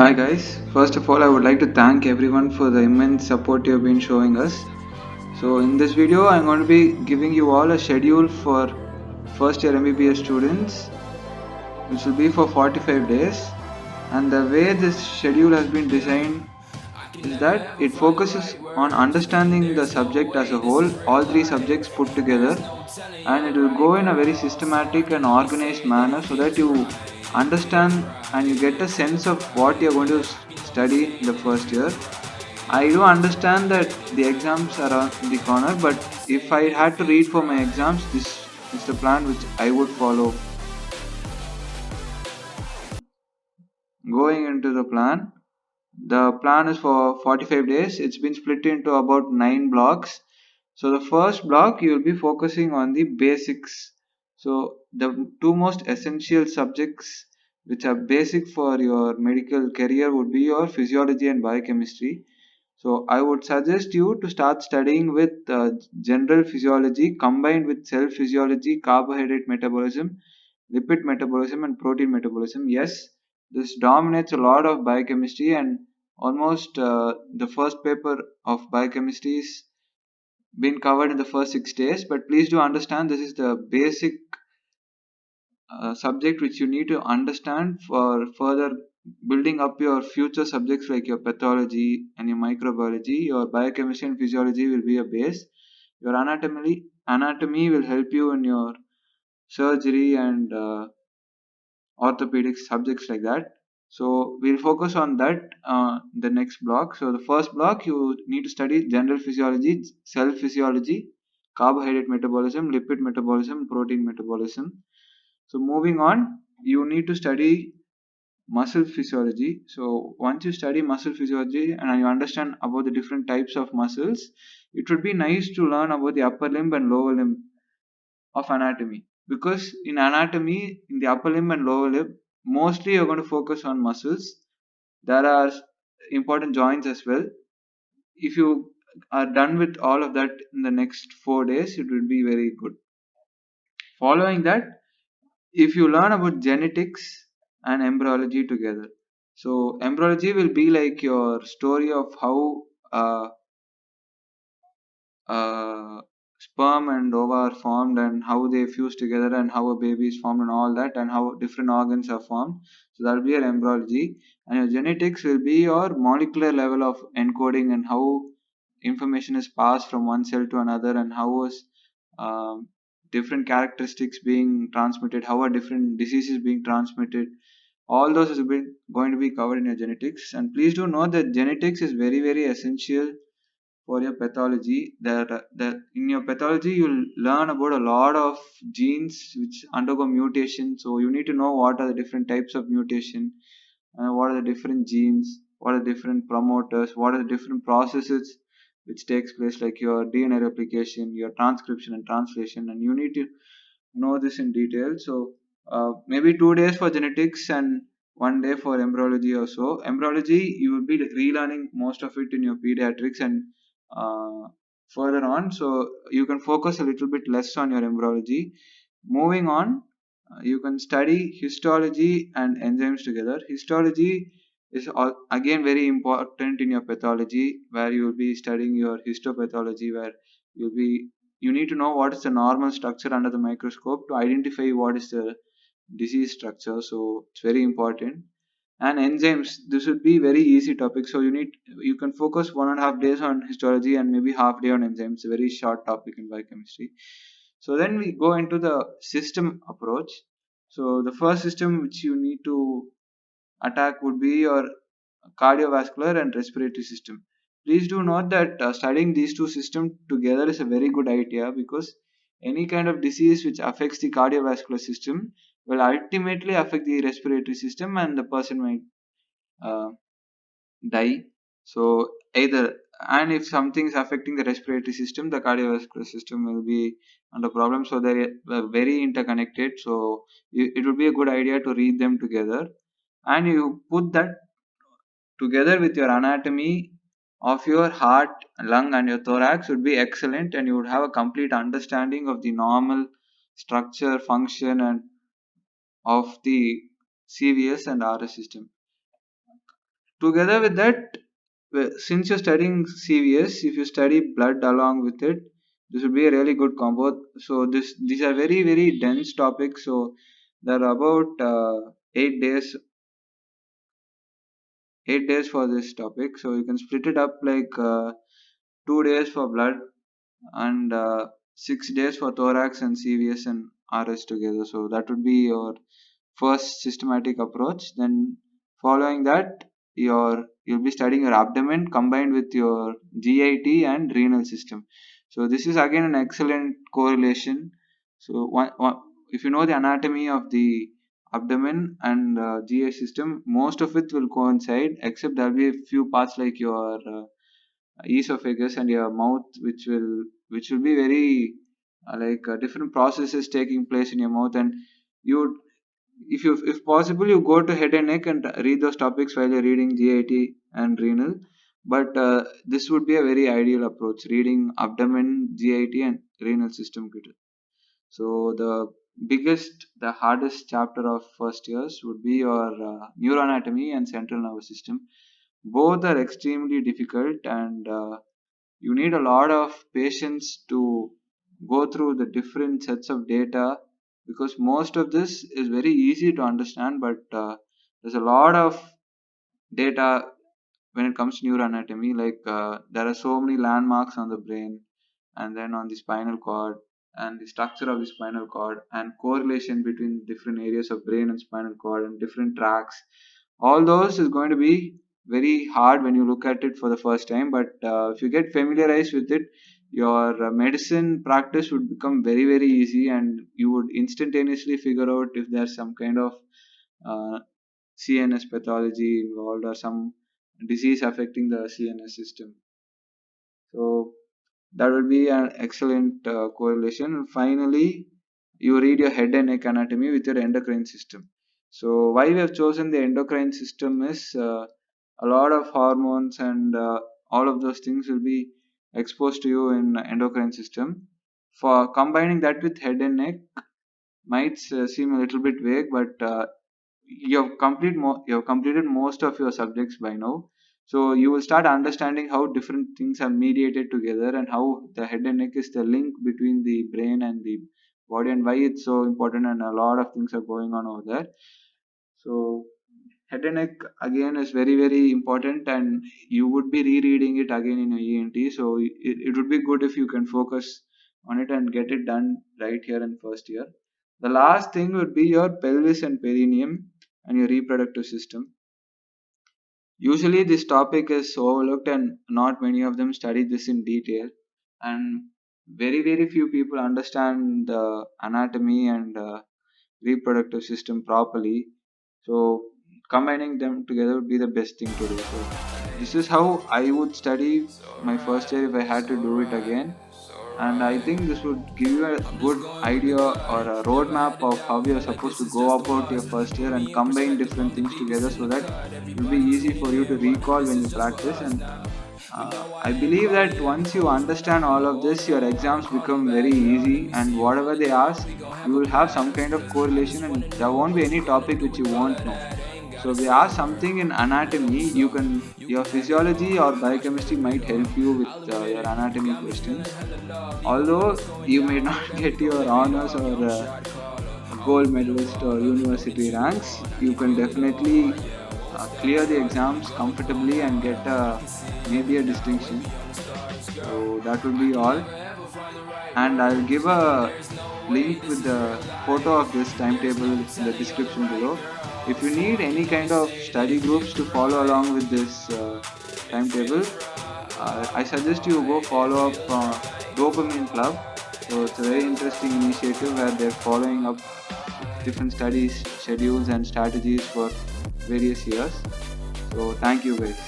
Hi guys, first of all I would like to thank everyone for the immense support you have been showing us. So in this video I'm going to be giving you all a schedule for first year MBBS students which will be for 45 days, and the way this schedule has been designed is that it focuses on understanding the subject as a whole, all three subjects put together, and it will go in a very systematic and organized manner so that you understand and you get a sense of what you're going to study in the first year. I do understand that the exams are on the corner, but if I had to read for my exams, this is the plan which I would follow. Going into the plan is for 45 days. It's been split into about 9 blocks. So the first block you will be focusing on the basics. So the two most essential subjects which are basic for your medical career would be your physiology and biochemistry. So I would suggest you to start studying with general physiology combined with cell physiology, carbohydrate metabolism, lipid metabolism, and protein metabolism. Yes, this dominates a lot of biochemistry, and almost the first paper of biochemistry is been covered in the first 6 days. But please do understand this is the basic subject which you need to understand for further building up your future subjects like your pathology and your microbiology. Your biochemistry and physiology will be a base. Your anatomy will help you in your surgery and orthopedic subjects like that. So we'll focus on that the next block. So the first block you need to study general physiology, cell physiology, carbohydrate metabolism, lipid metabolism, protein metabolism. So moving on, you need to study muscle physiology. So once you study muscle physiology and you understand about the different types of muscles, it would be nice to learn about the upper limb and lower limb of anatomy, because in anatomy in the upper limb and lower limb mostly you're going to focus on muscles. There are important joints as well. If you are done with all of that in the next 4 days, it will be very good. Following that, if you learn about genetics and embryology together, so embryology will be like your story of how uh, sperm and ova are formed and how they fuse together and how a baby is formed and all that and how different organs are formed. So that will be your embryology, and your genetics will be your molecular level of encoding and how information is passed from one cell to another and how is different characteristics being transmitted, how are different diseases being transmitted. All those is going to be covered in your genetics. And please do know that genetics is very very essential for your pathology. That in your pathology you'll learn about a lot of genes which undergo mutation. So you need to know what are the different types of mutation, what are the different genes, what are the different promoters, what are the different processes which takes place, like your DNA replication, your transcription and translation, and you need to know this in detail. So maybe 2 days for genetics and 1 day for embryology or so. Embryology, you will be relearning most of it in your pediatrics and further on. So you can focus a little bit less on your embryology. Moving on, you can study histology and enzymes together. Histology is again very important in your pathology, where you will be studying your histopathology, where you'll be you need to know what is the normal structure under the microscope to identify what is the disease structure. So it's very important. And enzymes, this would be very easy topic. So you can focus 1.5 days on histology and maybe half day on enzymes. A very short topic in biochemistry. So then we go into the system approach. So the first system which you need to attack would be your cardiovascular and respiratory system. Please do note that studying these two systems together is a very good idea, because any kind of disease which affects the cardiovascular system will ultimately affect the respiratory system, and the person might uh, die. So either, and if something is affecting the respiratory system, the cardiovascular system will be under problem. So they are very interconnected. So it would be a good idea to read them together, and you put that together with your anatomy of your heart, lung, and your thorax would be excellent, and you would have a complete understanding of the normal structure, function, and of the CVS and RS system. Together with that, since you're studying CVS, if you study blood along with it, this would be a really good combo. So these are very very dense topics. So there are about 8 days, 8 days for this topic. So you can split it up like 2 days for blood and 6 days for thorax and CVS and RS together. So that would be your first systematic approach. Then following that, you'll be studying your abdomen combined with your GIT and renal system. So this is again an excellent correlation. So if you know the anatomy of the abdomen and GI system, most of it will coincide, except there'll be a few parts like your esophagus and your mouth, which will be very different processes taking place in your mouth. And you if possible, you go to head and neck and read those topics while you're reading GIT and renal. But this would be a very ideal approach, reading abdomen, GIT and renal system together. So the hardest chapter of first years would be your neuroanatomy and central nervous system. Both are extremely difficult, and you need a lot of patience to go through the different sets of data, because most of this is very easy to understand, but there's a lot of data when it comes to neuroanatomy. Like there are so many landmarks on the brain and then on the spinal cord, and the structure of the spinal cord and correlation between different areas of brain and spinal cord and different tracks. All those is going to be very hard when you look at it for the first time, but if you get familiarized with it, your medicine practice would become very very easy, and you would instantaneously figure out if there's some kind of uh, CNS pathology involved or some disease affecting the CNS system. So that would be an excellent correlation. And finally, you read your head and neck anatomy with your endocrine system. So why we have chosen the endocrine system is a lot of hormones and all of those things will be exposed to you in endocrine system. For combining that with head and neck might seem a little bit vague, but you have completed most of your subjects by now. So you will start understanding how different things are mediated together, and how the head and neck is the link between the brain and the body, and why it's so important, and a lot of things are going on over there. So head and neck again is very very important, and you would be rereading it again in your ENT. So it would be good if you can focus on it and get it done right here in first year. The last thing would be your pelvis and perineum and your reproductive system. Usually this topic is overlooked and not many of them study this in detail, and very very few people understand the anatomy and reproductive system properly. So combining them together would be the best thing to do. So this is how I would study my first year if I had to do it again. And I think this would give you a good idea or a roadmap of how you're supposed to go about your first year and combine different things together, so that it will be easy for you to recall when you practice. And I believe that once you understand all of this, your exams become very easy, and whatever they ask, you will have some kind of correlation, and there won't be any topic which you won't know. So if they ask something in anatomy, your physiology or biochemistry might help you with your anatomy questions. Although you may not get your honors or gold medalist or university ranks, you can definitely clear the exams comfortably and get maybe a distinction. So that would be all, and I'll give a link with the photo of this timetable in the description below. If you need any kind of study groups to follow along with this timetable, I suggest you go follow up Dopamine Club. So it's a very interesting initiative where they're following up different studies, schedules, and strategies for various years. So thank you guys.